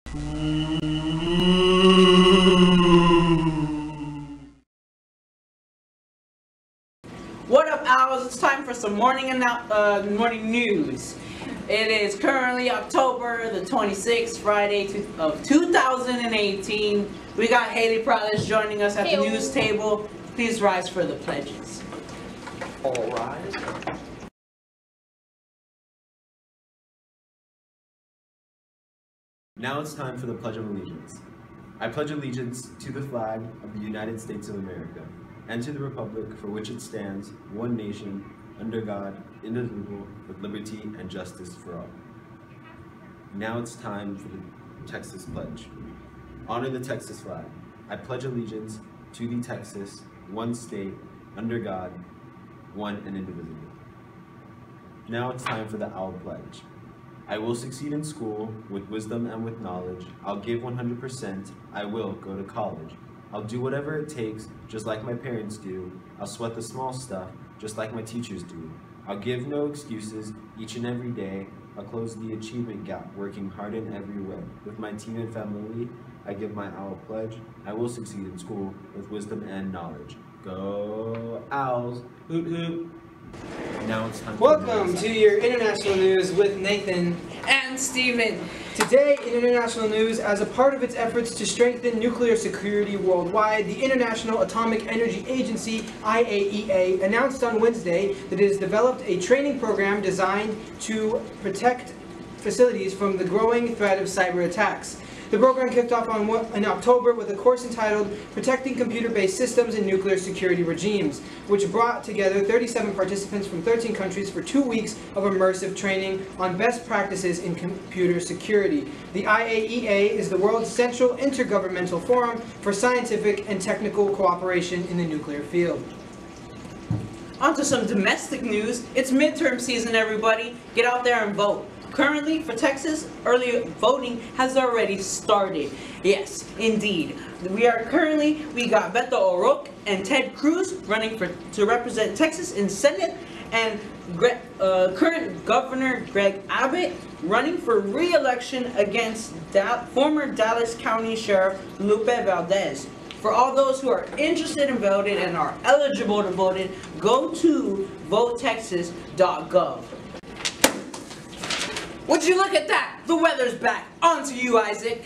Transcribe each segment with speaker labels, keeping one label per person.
Speaker 1: What up, owls? It's time for some morning news. It is currently October the 26th, Friday of 2018. We got Haley Prowlis joining us at the news table. Please rise for the pledges.
Speaker 2: All rise.
Speaker 3: Now it's time for the Pledge of Allegiance. I pledge allegiance to the flag of the United States of America and to the republic for which it stands, one nation, under God, indivisible, with liberty and justice for all. Now it's time for the Texas Pledge. Honor the Texas flag. I pledge allegiance to the Texas, one state, under God, one and indivisible. Now it's time for the Owl Pledge. I will succeed in school with wisdom and with knowledge. I'll give 100%. I will go to college. I'll do whatever it takes, just like my parents do. I'll sweat the small stuff, just like my teachers do. I'll give no excuses each and every day. I'll close the achievement gap, working hard in every way. With my team and family, I give my Owl Pledge. I will succeed in school with wisdom and knowledge. Go Owls! Hoot hoot! Now it's time.
Speaker 4: Welcome to your international news with Nathan
Speaker 1: and Steven.
Speaker 4: Today in international news, as a part of its efforts to strengthen nuclear security worldwide, the International Atomic Energy Agency, IAEA, announced on Wednesday that it has developed a training program designed to protect facilities from the growing threat of cyber attacks. The program kicked off in October with a course entitled Protecting Computer-Based Systems in Nuclear Security Regimes, which brought together 37 participants from 13 countries for 2 weeks of immersive training on best practices in computer security. The IAEA is the world's central intergovernmental forum for scientific and technical cooperation in the nuclear field.
Speaker 1: On to some domestic news. It's midterm season, everybody. Get out there and vote. Currently, for Texas, early voting has already started. Yes, indeed. We got Beto O'Rourke and Ted Cruz running to represent Texas in Senate, and current Governor Greg Abbott running for re-election against former Dallas County Sheriff Lupe Valdez. For all those who are interested in voting and are eligible to vote, go to votetexas.gov. Would you look at that? The weather's back. On to you, Isaac.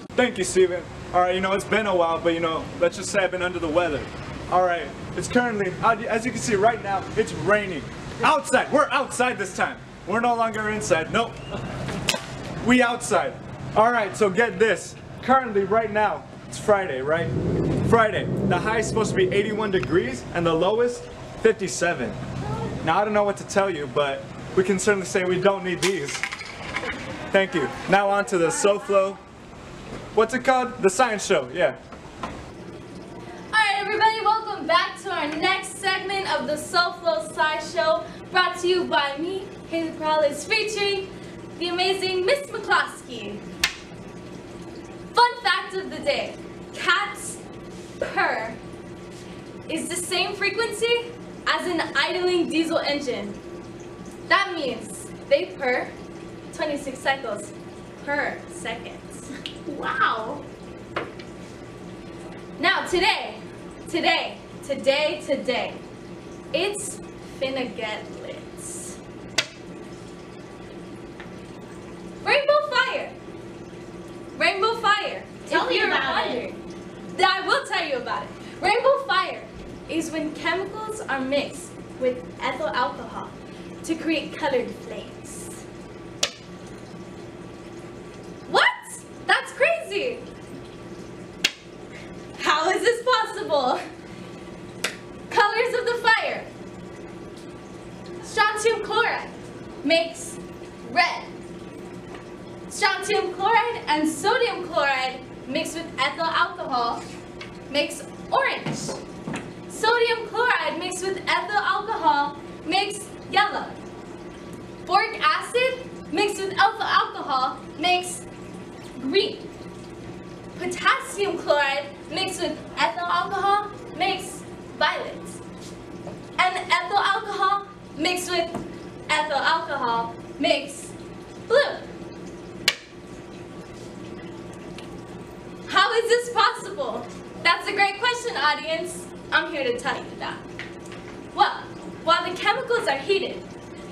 Speaker 5: Thank you, Steven. Alright, it's been a while, but let's just say I've been under the weather. Alright, it's currently, as you can see right now, it's raining. Outside! We're outside this time. We're no longer inside. Nope. We outside. Alright, so get this. Currently, right now, it's Friday, right? Friday. The high is supposed to be 81 degrees, and the lowest, 57. Now, I don't know what to tell you, but we can certainly say we don't need these. Thank you. Now on to the SoFlo. What's it called? The science show, yeah.
Speaker 6: Alright everybody, welcome back to our next segment of the SoFlo SciShow, brought to you by me, Haley Prowlis, featuring the amazing Miss McCloskey. Fun fact of the day, cats purr is the same frequency as an idling diesel engine. That means they purr 26 cycles per second. Wow! Now today, it's finna get lit. Rainbow fire.
Speaker 7: Tell me about it.
Speaker 6: I will tell you about it. Rainbow fire is when chemicals are mixed with ethyl alcohol to create colored flames. What? That's crazy! How is this possible? Colors of the fire. Strontium chloride makes red. Strontium chloride and sodium chloride mixed with ethyl alcohol makes orange. Sodium chloride mixed with ethyl alcohol makes yellow. Boric acid mixed with ethyl alcohol makes green. Potassium chloride mixed with ethyl alcohol makes violet. And ethyl alcohol mixed with ethyl alcohol makes blue. How is this possible? That's a great question, audience. I'm here to tell you that. Well, while the chemicals are heated,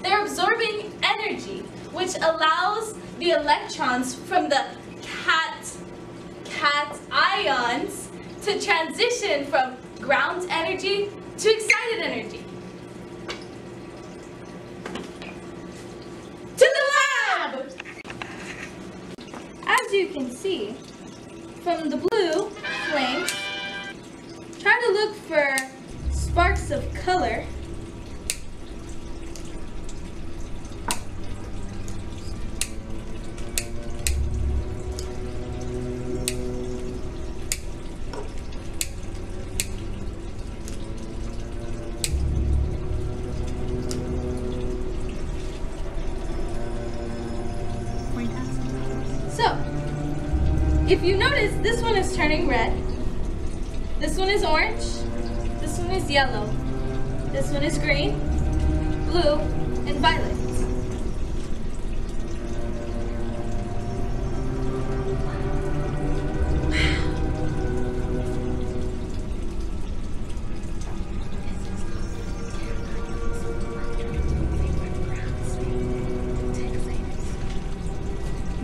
Speaker 6: they're absorbing energy, which allows the electrons from the cat ions to transition from ground energy to excited energy. To the lab! As you can see, from the blue flames, try to look for sparks of color. So, if you notice, this one is turning red, this one is orange, this one is yellow, this one is green, blue, and violet.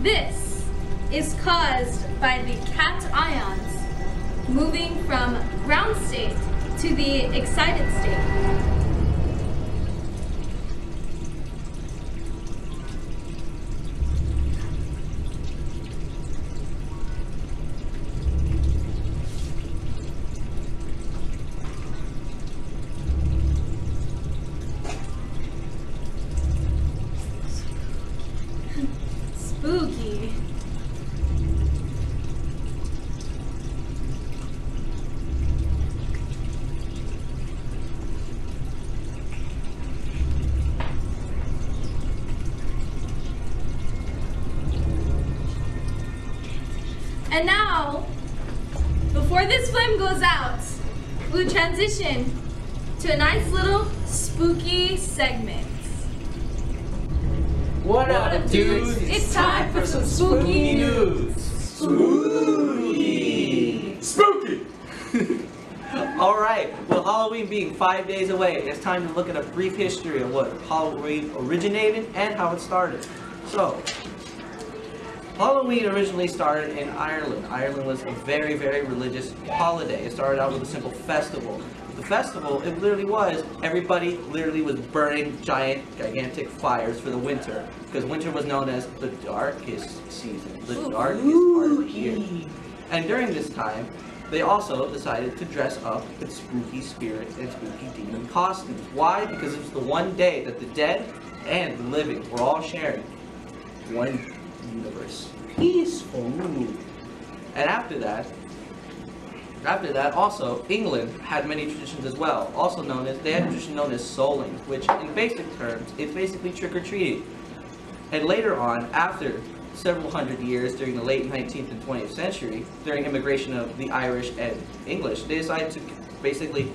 Speaker 6: This is caused by the cat ions moving from ground state to the excited state. Spooky. And now, before this flame goes out, we'll transition to a nice little spooky segment.
Speaker 2: What up, dudes?
Speaker 6: It's time for some spooky news.
Speaker 2: Spooky!
Speaker 5: Spooky!
Speaker 2: Alright, well, Halloween being 5 days away, it's time to look at a brief history of what Halloween originated and how it started. So, Halloween originally started in Ireland. Ireland was a very, very religious holiday. It started out with a simple festival. The festival, it literally was, everybody literally was burning gigantic fires for the winter. Because winter was known as the darkest season, the darkest part of the year. And during this time, they also decided to dress up with spooky spirits and spooky demon costumes. Why? Because it was the one day that the dead and the living were all sharing one universe. Peaceful mood. And after that, also, England had many traditions as well. Also known as, they had a tradition known as souling, which in basic terms, it's basically trick-or-treating. And later on, after several hundred years during the late 19th and 20th century, during immigration of the Irish and English, they decided to basically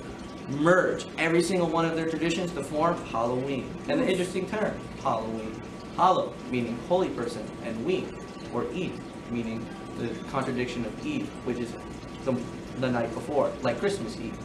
Speaker 2: merge every single one of their traditions to form Halloween. And the interesting term, Halloween. Hallow, meaning holy person, and ween, or Eve, meaning the contradiction of Eve, which is the night before, like Christmas Eve.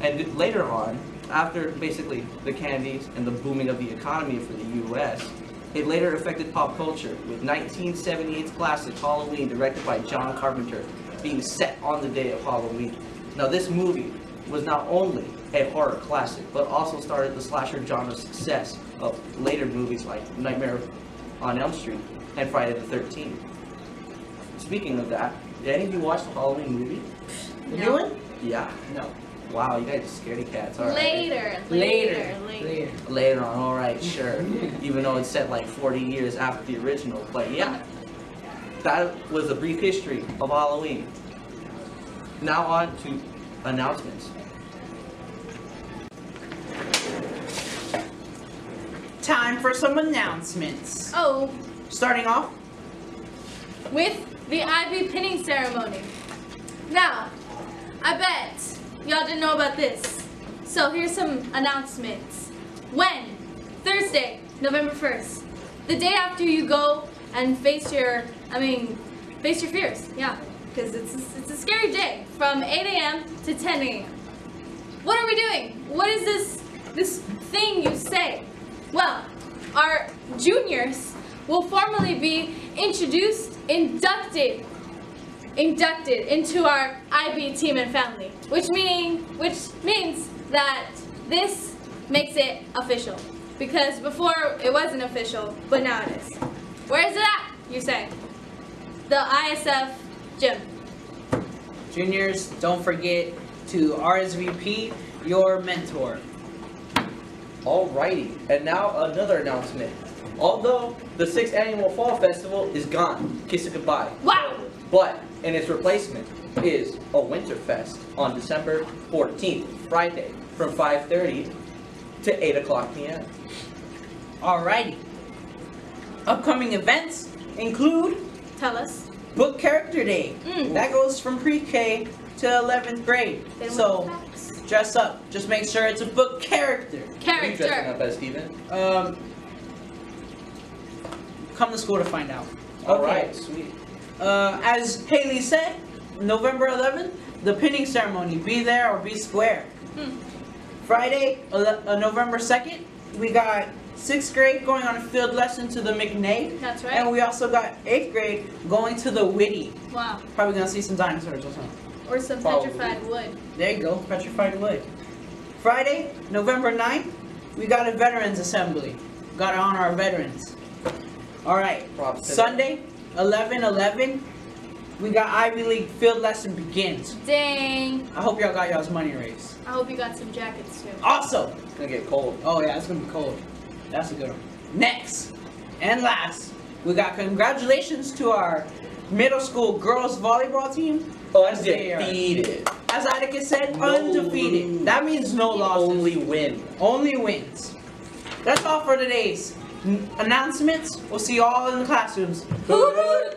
Speaker 2: And later on, after basically the candies and the booming of the economy for the U.S., it later affected pop culture, with 1978's classic Halloween, directed by John Carpenter, being set on the day of Halloween. Now this movie was not only a horror classic, but also started the slasher genre's success of later movies like Nightmare on Elm Street and Friday the 13th. Speaking of that, did any of you watch the Halloween movie?
Speaker 1: The new one?
Speaker 2: Yeah.
Speaker 1: No.
Speaker 2: Wow, you guys are scaredy cats. All right.
Speaker 6: Later.
Speaker 2: On, alright, sure. Even though it's set like 40 years after the original. But yeah, that was a brief history of Halloween. Now on to announcements.
Speaker 1: Time for some announcements.
Speaker 6: Oh,
Speaker 1: Starting off,
Speaker 6: with the Ivy pinning ceremony. Now, I bet y'all didn't know about this. So here's some announcements. When? Thursday, November 1st. The day after you go and face your fears, yeah. because it's a scary day from 8 a.m. to 10 a.m. What are we doing? What is this thing you say? Well, our juniors will formally be inducted into our IB team and family, which means that this makes it official. Because before it wasn't official, but now it is. Where is it at, you say? The ISF gym.
Speaker 1: Juniors, don't forget to RSVP your mentor.
Speaker 2: Alrighty, and now another announcement. Although the 6th annual Fall Festival is gone, kiss it goodbye.
Speaker 6: Wow!
Speaker 2: But in its replacement is a Winterfest on December 14th, Friday, from 5:30 to 8 o'clock p.m.
Speaker 1: Alrighty. Upcoming events include
Speaker 6: Tell us.
Speaker 1: Book Character Day. That goes from pre-K to 11th grade.
Speaker 6: Then
Speaker 1: So
Speaker 6: what facts?
Speaker 1: dress up. Just make sure it's a book character.
Speaker 2: What are you dressing
Speaker 6: Character.
Speaker 2: up as, Steven?
Speaker 1: Come to school to find out.
Speaker 2: Alright, sweet.
Speaker 1: As Haley said, November 11th, the pinning ceremony. Be there or be square. Friday, November 2nd, we got 6th grade going on a field lesson to the McNay.
Speaker 6: That's right.
Speaker 1: And we also got 8th grade going to the Whitty.
Speaker 6: Wow.
Speaker 1: Probably gonna see some dinosaurs or something.
Speaker 6: Or some
Speaker 2: Probably.
Speaker 6: petrified wood.
Speaker 1: There you go, petrified wood. Friday, November 9th, we got a veterans assembly. Gotta honor our veterans. Alright,
Speaker 2: Props to
Speaker 1: Sunday, 11/11, we got Ivy League field lesson begins.
Speaker 6: Dang.
Speaker 1: I hope y'all got y'all's money raised.
Speaker 6: I hope you got some jackets too.
Speaker 1: Also,
Speaker 2: It's gonna get cold.
Speaker 1: oh yeah, it's gonna be cold. That's a good one. Next, and last, we got congratulations to our middle school girls volleyball team. As they are,
Speaker 2: Undefeated.
Speaker 1: as Atticus said,
Speaker 2: No
Speaker 1: undefeated.
Speaker 2: lose.
Speaker 1: That means no losses.
Speaker 2: Only win.
Speaker 1: Only wins. That's all for today's announcements. We'll see you all in the classrooms.
Speaker 6: Hoot, hoot.